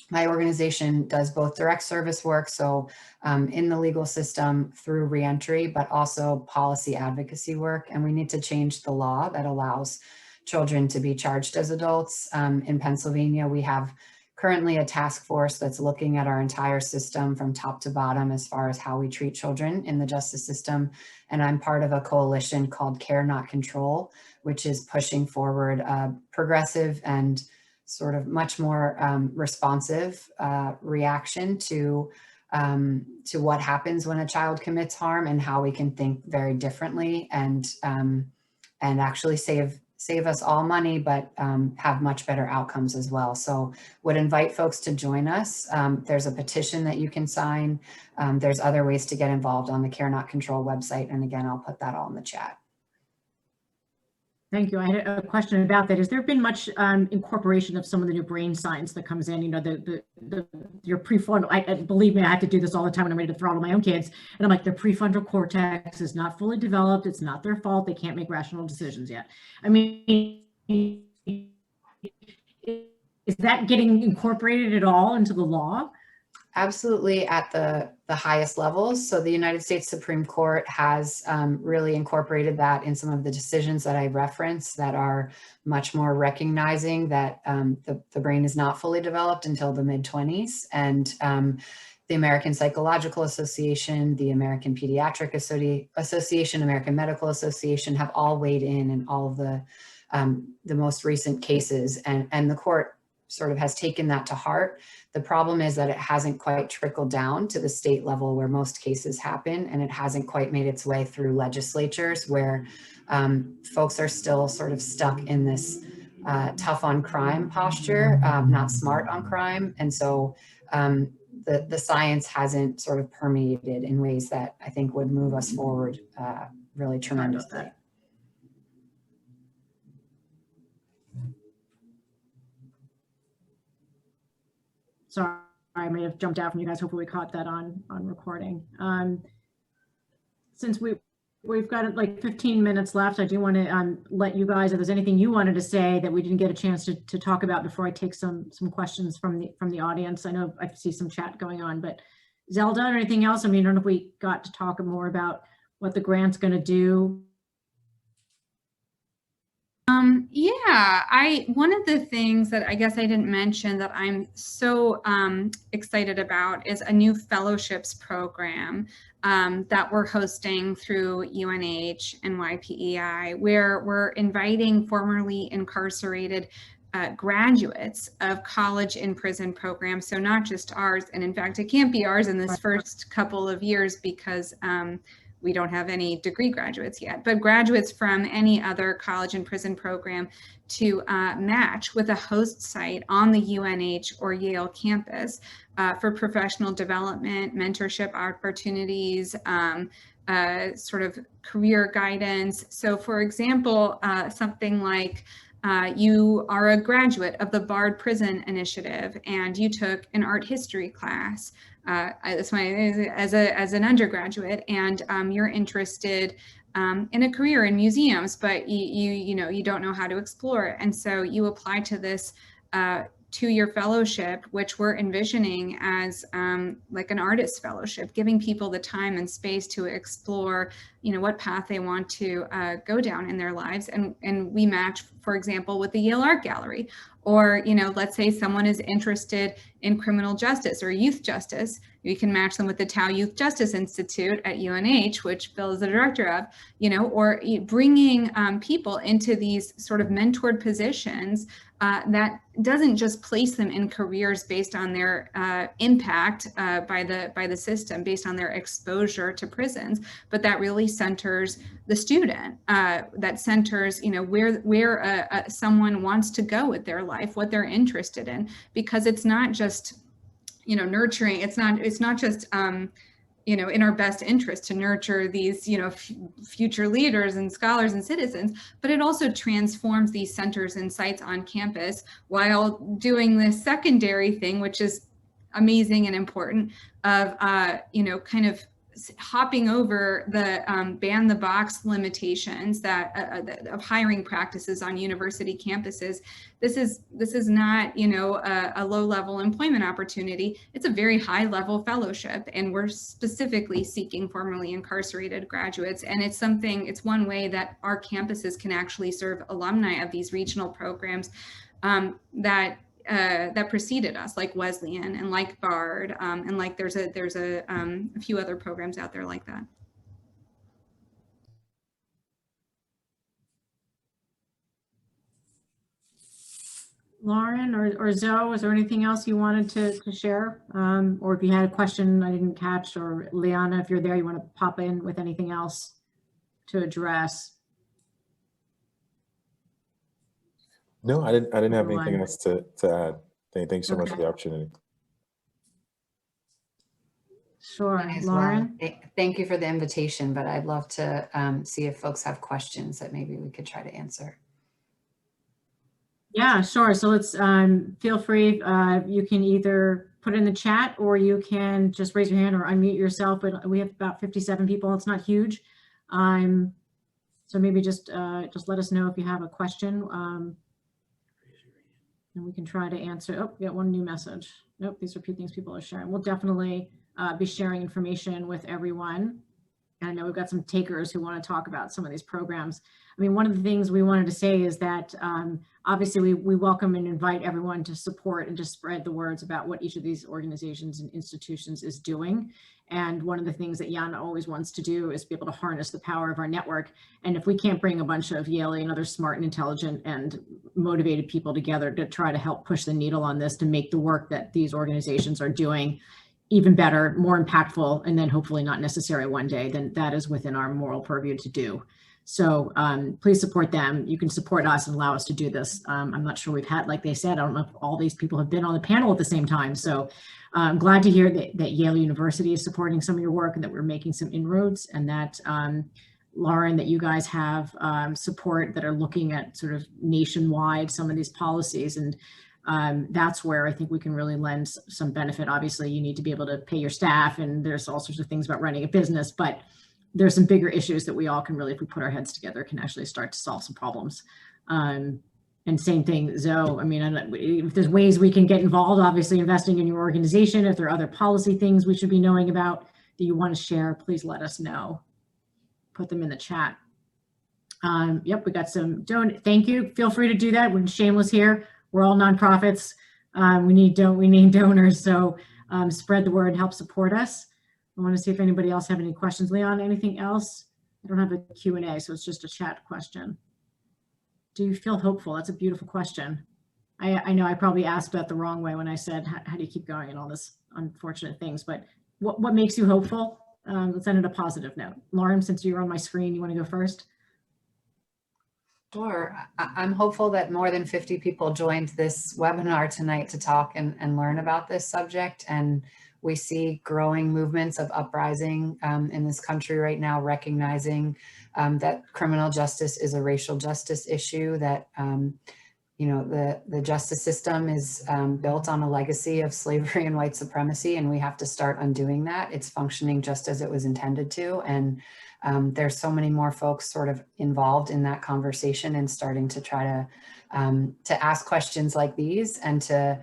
my organization does both direct service work, so in the legal system through reentry, but also policy advocacy work. And we need to change the law that allows children to be charged as adults. In Pennsylvania, we have currently a task force that's looking at our entire system from top to bottom as far as how we treat children in the justice system. And I'm part of a coalition called Care Not Control, which is pushing forward a progressive and sort of much more responsive reaction to what happens when a child commits harm, and how we can think very differently and actually save us all money, but have much better outcomes as well. So would invite folks to join us. There's a petition that you can sign. There's other ways to get involved on the Care Not Control website. And again, I'll put that all in the chat. Thank you. I had a question about that. Has there been much incorporation of some of the new brain science that comes in? You know, your prefrontal, believe me, I have to do this all the time when I'm ready to throttle my own kids. And I'm like, their prefrontal cortex is not fully developed. It's not their fault. They can't make rational decisions yet. I mean, is that getting incorporated at all into the law? Absolutely, at the highest levels. So the United States Supreme Court has really incorporated that in some of the decisions that I referenced that are much more recognizing that the brain is not fully developed until the mid-20s. And the American Psychological Association, the American Pediatric Association, American Medical Association have all weighed in all of the most recent cases. And the court sort of has taken that to heart. The problem is that it hasn't quite trickled down to the state level where most cases happen, and it hasn't quite made its way through legislatures where folks are still sort of stuck in this tough on crime posture, not smart on crime. And so the science hasn't sort of permeated in ways that I think would move us forward really tremendously. Sorry, I may have jumped out from you guys. Hopefully we caught that on recording. Since we've got like 15 minutes left, I do want to let you guys, if there's anything you wanted to say that we didn't get a chance to talk about before I take some questions from the audience. I know I see some chat going on, but Zelda or anything else? I mean, I don't know if we got to talk more about what the grant's going to do. Yeah, one of the things that I guess I didn't mention that I'm so excited about is a new fellowships program that we're hosting through UNH and YPEI, where we're inviting formerly incarcerated graduates of college and prison programs. So not just ours, and in fact, it can't be ours in this first couple of years because we don't have any degree graduates yet, but graduates from any other college and prison program to match with a host site on the UNH or Yale campus for professional development, mentorship opportunities, sort of career guidance. So for example, something like you are a graduate of the Bard Prison Initiative and you took an art history class as an undergraduate, and you're interested in a career in museums, but you don't know how to explore. And so you apply to this 2-year fellowship, which we're envisioning as like an artist fellowship, giving people the time and space to explore, what path they want to go down in their lives. And we match, for example, with the Yale Art Gallery, or, let's say someone is interested in criminal justice or youth justice. We can match them with the Tau Youth Justice Institute at UNH, which Bill is the director of, or bringing people into these sort of mentored positions that doesn't just place them in careers based on their impact by the system, based on their exposure to prisons, but that really centers the student, that centers, where someone wants to go with their life, what they're interested in, because it's not just, nurturing. It's not just, in our best interest to nurture these, future leaders and scholars and citizens, but it also transforms these centers and sites on campus while doing this secondary thing, which is amazing and important, of, kind of hopping over the ban the box limitations of hiring practices on university campuses. This is not, a low-level employment opportunity. It's a very high-level fellowship, and we're specifically seeking formerly incarcerated graduates. And it's one way that our campuses can actually serve alumni of these regional programs that preceded us, like Wesleyan and like Bard, and like there's a few other programs out there like that. Lauren or Zoe, is there anything else you wanted to share? Or if you had a question I didn't catch, or Liana, if you're there, you want to pop in with anything else to address? No, I didn't have anything else to add. Thanks so much for the opportunity. Sure, As Lauren. well. Thank you for the invitation, but I'd love to see if folks have questions that maybe we could try to answer. Yeah, sure. So let's feel free. You can either put it in the chat, or you can just raise your hand or unmute yourself. But we have about 57 people. It's not huge. So maybe just let us know if you have a question. And we can try to answer. Oh, we got one new message. Nope, these are things people are sharing. We'll definitely be sharing information with everyone. And I know we've got some takers who want to talk about some of these programs. I mean, one of the things we wanted to say is that obviously we welcome and invite everyone to support and just spread the words about what each of these organizations and institutions is doing. And one of the things that YANA always wants to do is be able to harness the power of our network. And if we can't bring a bunch of Yale and other smart and intelligent and motivated people together to try to help push the needle on this, to make the work that these organizations are doing even better, more impactful, and then hopefully not necessary one day, then that is within our moral purview to do. So please support them. You can support us and allow us to do this. I'm not sure we've had, like they said, I don't know if all these people have been on the panel at the same time. So I'm glad to hear that Yale University is supporting some of your work and that we're making some inroads, and that Lauren, that you guys have support that are looking at sort of nationwide some of these policies. And that's where I think we can really lend some benefit. Obviously, you need to be able to pay your staff, and there's all sorts of things about running a business, but there's some bigger issues that we all can really, if we put our heads together, can actually start to solve some problems. And same thing, Zoe, I mean, if there's ways we can get involved, obviously investing in your organization, if there are other policy things we should be knowing about that you want to share, please let us know. Put them in the chat. Yep, we got some thank you. Feel free to do that. We're shameless here. We're all nonprofits. We need donors. So spread the word and help support us. I want to see if anybody else have any questions. Leon, anything else? I don't have a Q&A, so it's just a chat question. Do you feel hopeful? That's a beautiful question. I know I probably asked that the wrong way when I said, how do you keep going and all this unfortunate things, but what makes you hopeful? Let's end on a positive note. Lauren, since you're on my screen, you want to go first? Sure. I'm hopeful that more than 50 people joined this webinar tonight to talk and learn about this subject. And We see growing movements of uprising in this country right now, recognizing that criminal justice is a racial justice issue, that the justice system is built on a legacy of slavery and white supremacy, and we have to start undoing that. It's functioning just as it was intended to, and there's so many more folks sort of involved in that conversation and starting to try to ask questions like these and to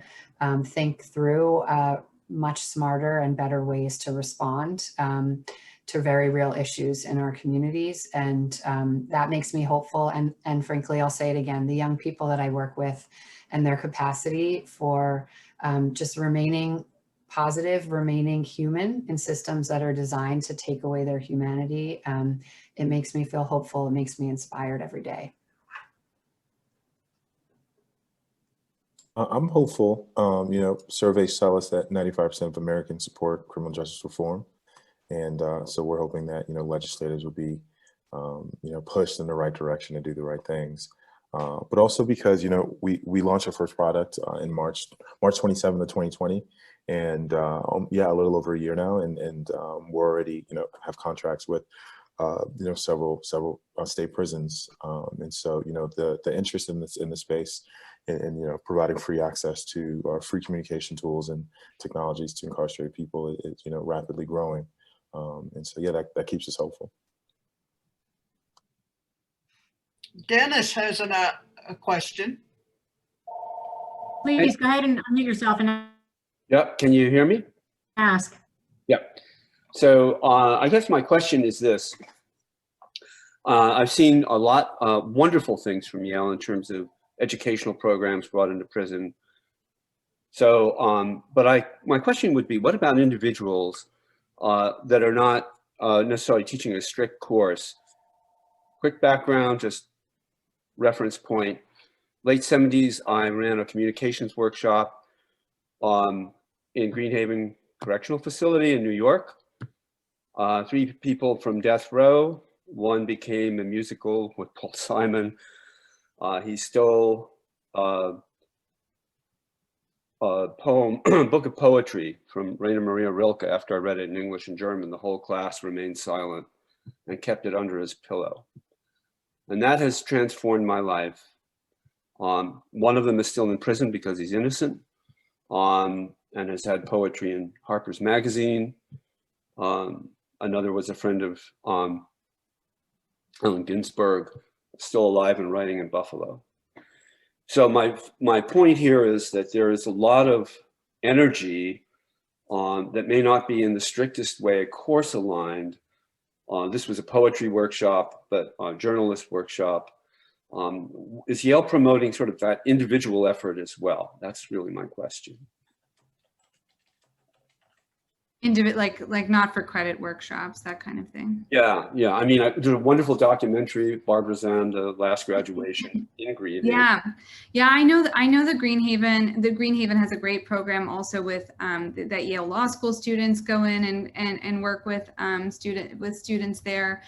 think through much smarter and better ways to respond to very real issues in our communities. And that makes me hopeful. And frankly, I'll say it again, the young people that I work with and their capacity for just remaining positive, remaining human in systems that are designed to take away their humanity, it makes me feel hopeful. It makes me inspired every day. I'm hopeful. Surveys tell us that 95% of Americans support criminal justice reform. And so we're hoping that, legislators will be, pushed in the right direction to do the right things. But also because, we launched our first product in March 27th of 2020. And a little over a year now. And we're already, have contracts with, several state prisons. And so, the interest in this space and providing free access to free communication tools and technologies to incarcerated people is, rapidly growing. And so, that keeps us hopeful. Dennis has a question. Please go ahead and unmute yourself and Yep. Can you hear me? ask. Yep. So I guess my question is this. I've seen a lot of wonderful things from Yale in terms of educational programs brought into prison. So, my question would be, what about individuals that are not necessarily teaching a strict course? Quick background, just reference point. Late 70s, I ran a communications workshop in Greenhaven Correctional Facility in New York. 3 people from death row. One became a musical with Paul Simon. He stole a poem, book of poetry from Rainer Maria Rilke. After I read it in English and German, the whole class remained silent and kept it under his pillow. And that has transformed my life. One of them is still in prison because he's innocent. And has had poetry in Harper's Magazine. Another was a friend of Allen Ginsberg, still alive and writing in Buffalo. So my point here is that there is a lot of energy that may not be in the strictest way course aligned. This was a poetry workshop, but a journalist workshop. Is Yale promoting sort of that individual effort as well? That's really my question. Like not for credit workshops, that kind of thing. Yeah. I mean, there's a wonderful documentary, Barbara Zanda, Last Graduation, in Greenhaven. Yeah. I know the Greenhaven. The Greenhaven has a great program also with that Yale Law School students go in and work with students there.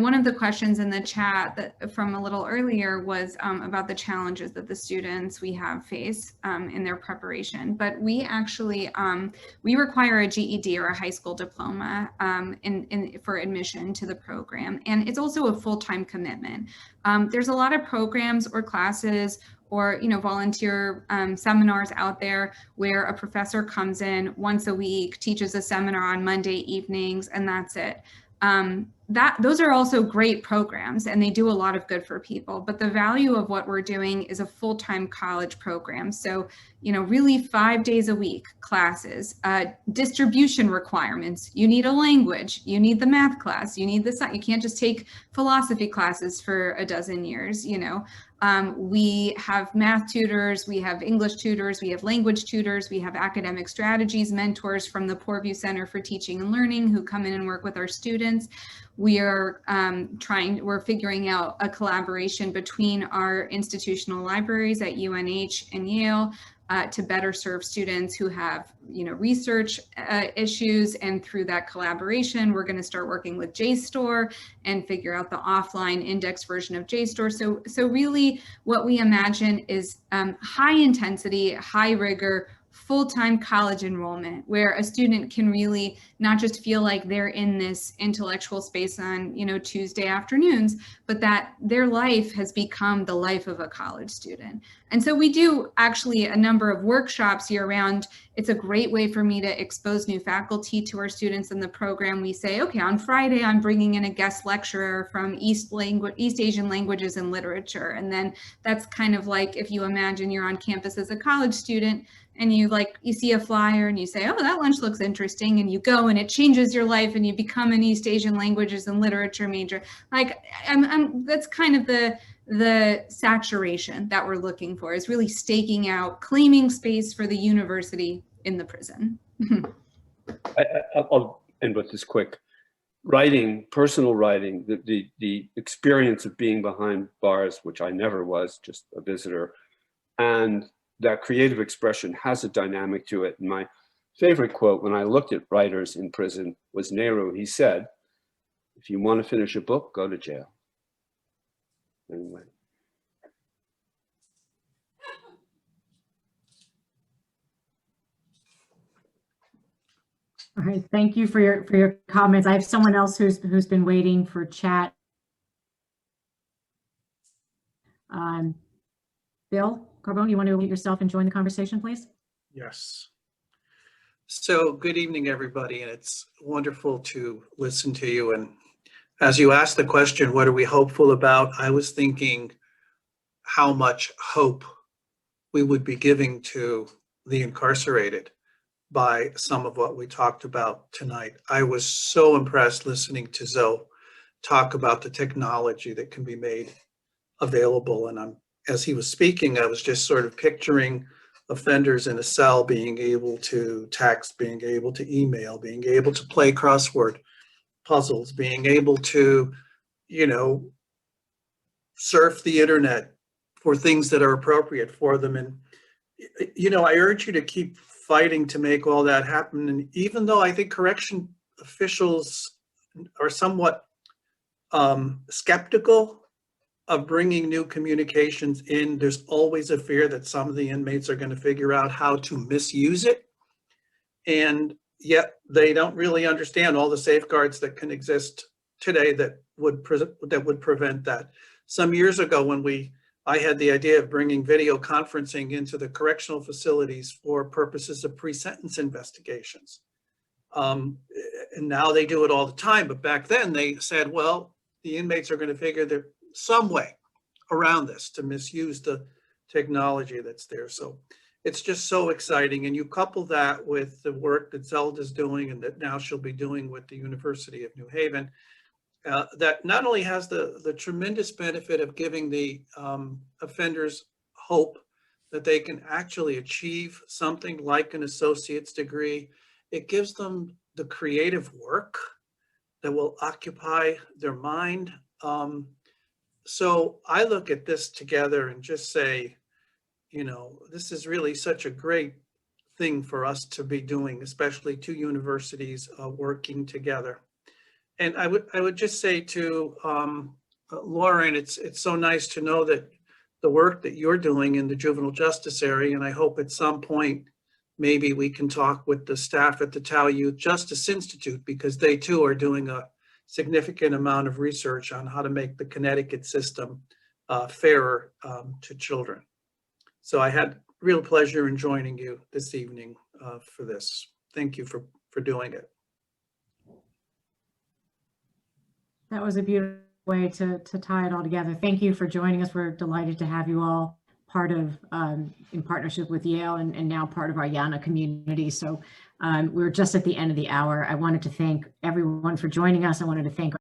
One of the questions in the chat that from a little earlier was about the challenges that the students we have face in their preparation. But we actually, we require a GED or a high school diploma for admission to the program. And it's also a full-time commitment. There's a lot of programs or classes or volunteer seminars out there where a professor comes in once a week, teaches a seminar on Monday evenings, and that's it. Those are also great programs and they do a lot of good for people, but the value of what we're doing is a full-time college program. So, really 5 days a week classes, distribution requirements. You need a language, you need the math class, you need the science. You can't just take philosophy classes for a dozen years, We have math tutors, we have English tutors, we have language tutors, we have academic strategies mentors from the Poorview Center for Teaching and Learning who come in and work with our students. We are we're figuring out a collaboration between our institutional libraries at UNH and Yale to better serve students who have, research issues. And through that collaboration, we're going to start working with JSTOR and figure out the offline index version of JSTOR. So really what we imagine is high intensity, high rigor, full-time college enrollment, where a student can really not just feel like they're in this intellectual space on, Tuesday afternoons, but that their life has become the life of a college student. And so we do actually a number of workshops year round. It's a great way for me to expose new faculty to our students in the program. We say, okay, on Friday, I'm bringing in a guest lecturer from East Asian languages and literature. And then that's kind of like, if you imagine you're on campus as a college student and you see a flyer and you say, oh, that lunch looks interesting, and you go and it changes your life and you become an East Asian languages and literature major. That's kind of the saturation that we're looking for, is really staking out, claiming space for the university in the prison. I'll end with this quick. Writing, personal writing, the experience of being behind bars, which I never was, just a visitor, and that creative expression has a dynamic to it. And my favorite quote when I looked at writers in prison was Nehru. He said, if you want to finish a book, go to jail. Anyway. All right, thank you for your comments. I have someone else who's been waiting for chat. Bill Carbone, you want to unmute yourself and join the conversation, please? Yes. So good evening, everybody, and it's wonderful to listen to you. And as you asked the question, what are we hopeful about? I was thinking how much hope we would be giving to the incarcerated by some of what we talked about tonight. I was so impressed listening to Zoe talk about the technology that can be made available. And as he was speaking, I was just sort of picturing offenders in a cell being able to text, being able to email, being able to play crossword puzzles, being able to, surf the internet for things that are appropriate for them. And, I urge you to keep fighting to make all that happen. And even though I think correction officials are somewhat skeptical of bringing new communications in, there's always a fear that some of the inmates are going to figure out how to misuse it. And yet they don't really understand all the safeguards that can exist today that would prevent that. Some years ago when I had the idea of bringing video conferencing into the correctional facilities for purposes of pre-sentence investigations. And now they do it all the time, but back then they said, well, the inmates are going to figure there's some way around this to misuse the technology that's there. So it's just so exciting. And you couple that with the work that Zelda's doing and that now she'll be doing with the University of New Haven, that not only has the tremendous benefit of giving the offenders hope that they can actually achieve something like an associate's degree, it gives them the creative work that will occupy their mind. So I look at this together and just say, this is really such a great thing for us to be doing, especially two universities working together. And I would just say to Lauren, it's so nice to know that the work that you're doing in the juvenile justice area, and I hope at some point maybe we can talk with the staff at the Tau Youth Justice Institute, because they too are doing a significant amount of research on how to make the Connecticut system fairer to children. So I had real pleasure in joining you this evening for this. Thank you for doing it. That was a beautiful way to tie it all together. Thank you for joining us. We're delighted to have you all part of, in partnership with Yale and now part of our YANA community. So we're just at the end of the hour. I wanted to thank everyone for joining us. I wanted to thank